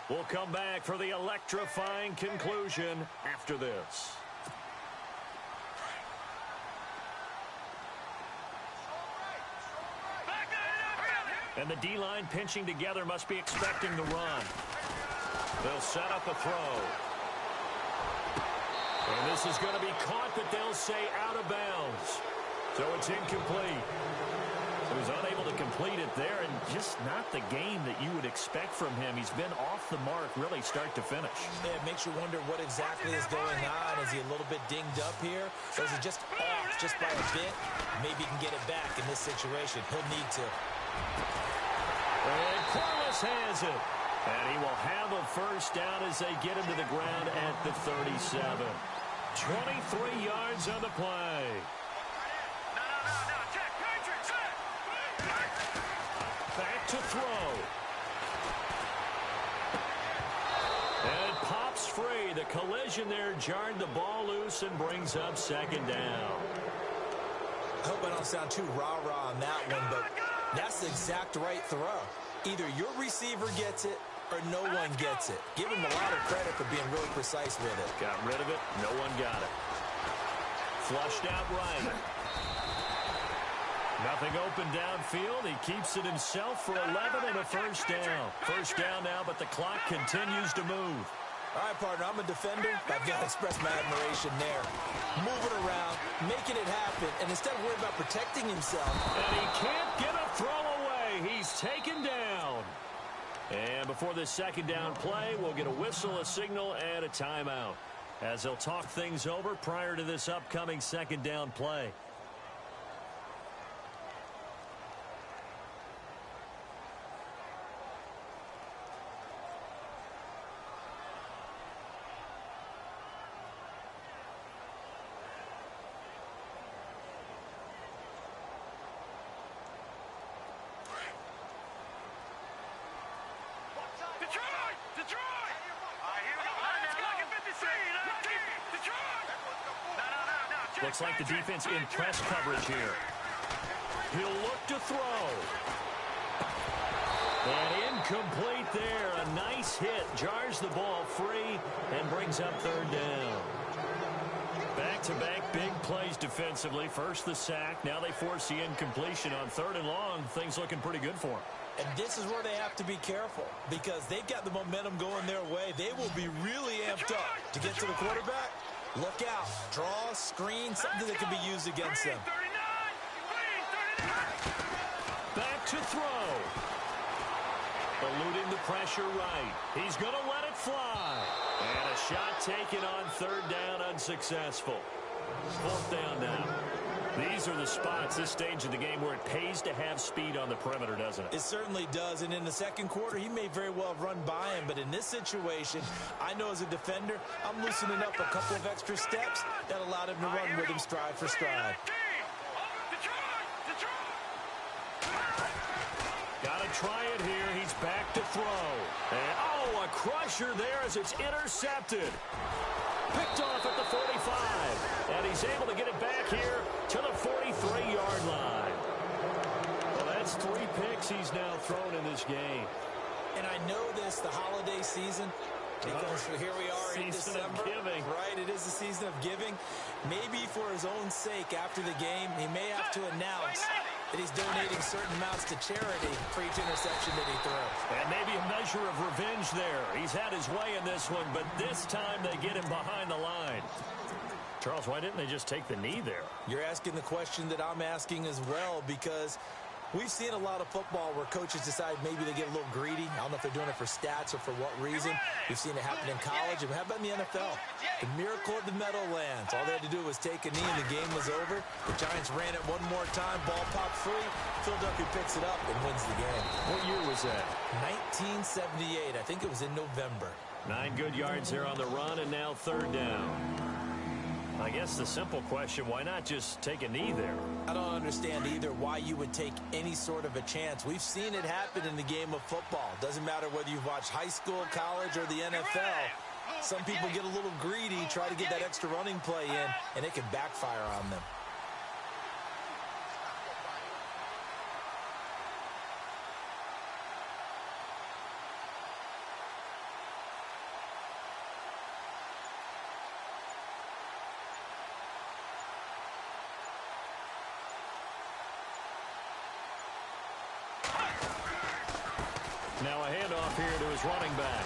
We'll come back for the electrifying conclusion after this. And the D-line pinching together must be expecting the run. They'll set up a throw. And this is going to be caught, but they'll say out of bounds. So it's incomplete. He was unable to complete it there, and just not the game that you would expect from him. He's been off the mark, really, start to finish. Yeah, it makes you wonder what exactly is going on. Is he a little bit dinged up here? Or is he just off just by a bit? Maybe he can get it back in this situation. He'll need to. And Corliss has it. And he will have a first down as they get him to the ground at the 37. 23 yards on the play. Back to throw. And it pops free. The collision there jarred the ball loose and brings up second down. I hope I don't sound too rah-rah on that one, but that's the exact right throw. Either your receiver gets it or no one gets it. Give him a lot of credit for being really precise with it. Got rid of it. No one got it. Flushed out right. Nothing open downfield. He keeps it himself for 11 and a first down. First down now, but the clock continues to move. All right, partner, I'm a defender. I've got to express my admiration there. Moving around, making it happen, and instead of worrying about protecting himself. And he can't get a throw away. He's taken down. And before this second down play, we'll get a whistle, a signal, and a timeout, as they'll talk things over prior to this upcoming second down play. Looks like the defense in press coverage here. He'll look to throw. And incomplete there. A nice hit. Jars the ball free and brings up third down. Back-to-back big plays defensively. First the sack. Now they force the incompletion on third and long. Things looking pretty good for them. And this is where they have to be careful because they've got the momentum going their way. They will be really amped up to get to the quarterback. Look out. Draw, screen, something that can be used against them. Back to throw. Eluding the pressure right. He's going to let it fly. And a shot taken on third down, unsuccessful. Fourth down now. These are the spots, this stage of the game, where it pays to have speed on the perimeter, doesn't it? It certainly does, and in the second quarter, he may very well have run by him, but in this situation, I know as a defender, I'm loosening up a couple of extra steps that allowed him to run with him stride for stride. Got to try it here. He's back to throw. And, oh, a crusher there as it's intercepted. Picked off at the 45. And he's able to get it back here to the 43-yard line. Well, that's 3 picks he's now thrown in this game. And I know this, the holiday season, because here we are in December. Season of giving. Right, it is the season of giving. Maybe for his own sake after the game, he may have to announce that he's donating certain amounts to charity for each interception that he throws. And maybe a measure of revenge there. He's had his way in this one, but this time they get him behind the line. Charles, why didn't they just take the knee there? You're asking the question that I'm asking as well, because we've seen a lot of football where coaches decide maybe they get a little greedy. I don't know if they're doing it for stats or for what reason. We've seen it happen in college. And how about in the NFL? The miracle of the Meadowlands. All they had to do was take a knee and the game was over. The Giants ran it one more time. Ball popped free. Philadelphia picks it up and wins the game. What year was that? 1978. I think it was in November. 9 good yards there on the run, and now third down. I guess the simple question, why not just take a knee there? I don't understand either why you would take any sort of a chance. We've seen it happen in the game of football. Doesn't matter whether you've watched high school, college, or the NFL. Some people get a little greedy, try to get that extra running play in, and it can backfire on them. Now a handoff here to his running back.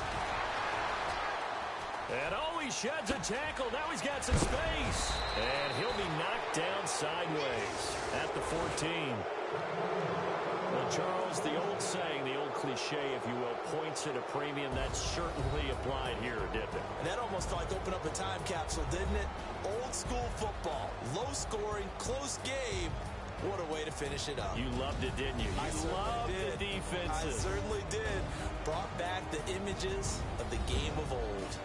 And oh, he sheds a tackle. Now he's got some space. And he'll be knocked down sideways at the 14. Well, Charles, the old saying, the old cliche, if you will, points at a premium. That certainly applied here, didn't it? And that almost felt like opened up a time capsule, didn't it? Old school football, low scoring, close game. What a way to finish it up. You loved it, didn't you? You loved the defenses. I certainly did. Brought back the images of the game of old.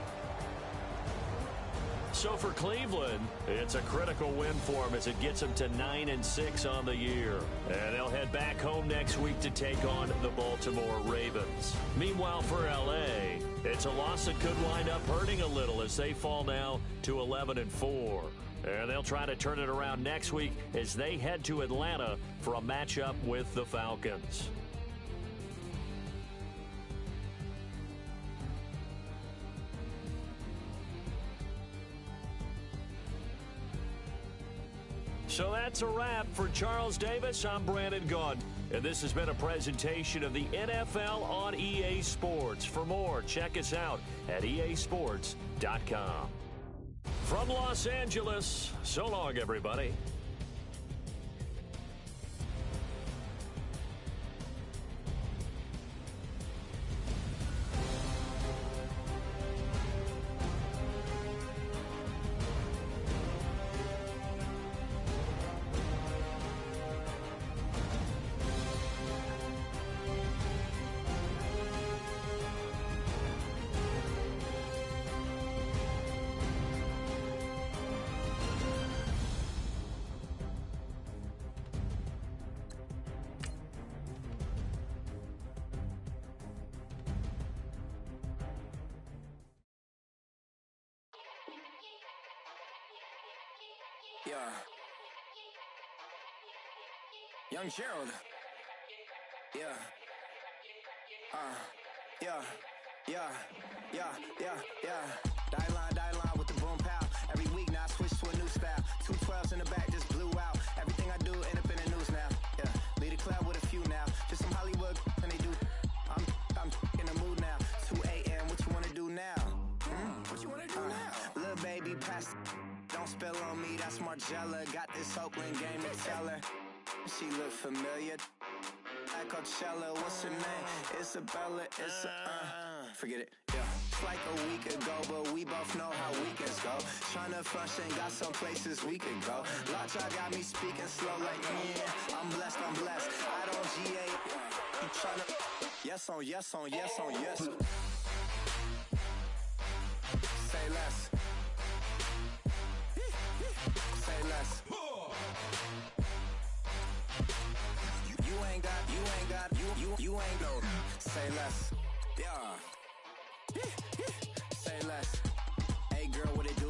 So for Cleveland, it's a critical win for them as it gets them to 9-6 on the year. And they'll head back home next week to take on the Baltimore Ravens. Meanwhile, for L.A., it's a loss that could wind up hurting a little as they fall now to 11-4. And they'll try to turn it around next week as they head to Atlanta for a matchup with the Falcons. So that's a wrap. For Charles Davis, I'm Brandon Gaudin. And this has been a presentation of the NFL on EA Sports. For more, check us out at easports.com. From Los Angeles, so long, everybody. Yeah. Young Gerald. Yeah. Die line with the boom pow. Every week now I switch to a new style. 212s in the back just blew out. Everything I do end up in the news now. Yeah. Lead a club with a few now. Just some Hollywood and they do. I'm in the mood now. 2 a.m. What you wanna do now? What you wanna do now? Little baby pass. Don't spill on me, that's Margella. Got this Oakland game to tell her. She look familiar. At Coachella, what's her name? Isabella, forget it, yeah. It's like a week ago, but we both know how weekends go. Tryna function, got some places we could go. Lot y'all got me speaking slow like, yeah, I'm blessed. I don't GA. You tryna, yes on yes. Say less. Say less. You ain't no. Say less. Yeah. Say less. Hey girl, what it do?